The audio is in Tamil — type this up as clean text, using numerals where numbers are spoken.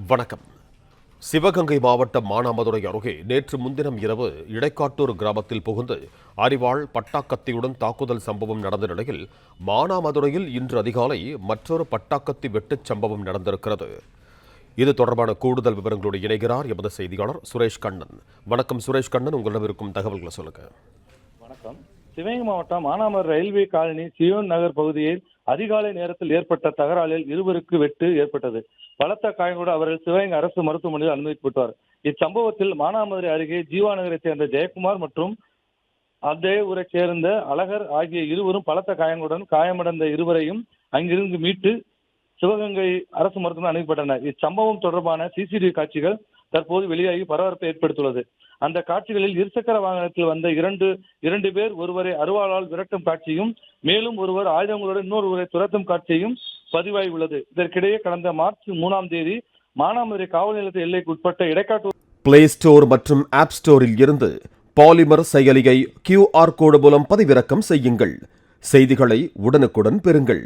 வணக்கம். சிவகங்கை மாவட்டம் மானாமதுரை அருகே நேற்று முன்தினம் இரவு இடைக்காட்டூர் கிராமத்தில் புகுந்து அரிவாள் பட்டாக்கத்தியுடன் தாக்குதல் சம்பவம் நடந்த நிலையில் மானாமதுரையில் இன்று அதிகாலை மற்றொரு பட்டாக்கத்தி வெட்டுச் சம்பவம் நடந்திருக்கிறது. இது தொடர்பான கூடுதல் விவரங்களோடு இணைகிறார் எமது செய்தியாளர் சுரேஷ் கண்ணன். வணக்கம் சுரேஷ் கண்ணன், உங்களிடம் இருக்கும் தகவல்களை சொல்லுங்க. வணக்கம். சிவகங்கை மாவட்டம் மானாமதுரை ரயில்வே காலனி சியோன் நகர் பகுதியில் அதிகாலை நேரத்தில் ஏற்பட்ட தகராறில் இருவருக்கு வெட்டு ஏற்பட்டது. பலத்த காயங்களோடு அவர்கள் சிவகங்கை அரசு மருத்துவமனையில் அனுமதிக்கப்பட்டார். இச்சம்பவத்தில் மானாமதுரை அருகே ஜீவா நகரை சேர்ந்த ஜெயக்குமார் மற்றும் அதே ஊரை சேர்ந்த அழகர் ஆகிய இருவரும் பலத்த காயங்களுடன் காயமடைந்த இருவரையும் அங்கிருந்து மீட்டு சிவகங்கை அரசு மருத்துவமனை அனுப்பப்பட்டனர். இச்சம்பவம் தொடர்பான சிசிடிவி காட்சிகள் தற்போது வெளியாகி பரபரப்பை ஏற்படுத்தியுள்ளது. அந்த காட்சிகளில் இருசக்கர வாகனத்தில் வந்த இரண்டு பேர் ஒருவரை அருவாளால் விரட்டும் காட்சியும், மேலும் ஒருவர் ஆயுதங்களுடன் இன்னொருவரை துரத்தும் காட்சியும் பதிவாகி உள்ளது. இதற்கிடையே கடந்த மார்ச் 3ஆம் தேதி மானாமதுரை காவல் நிலையத்து எல்லைக்கு உட்பட்ட இடைக்காட்டூர் பிளே ஸ்டோர் மற்றும் ஆப் ஸ்டோரில் இருந்து பாலிமர் செயலியை QR கோடு மூலம் பதிவிறக்கம் செய்யுங்கள். செய்திகளை உடனுக்குடன் பெறுங்கள்.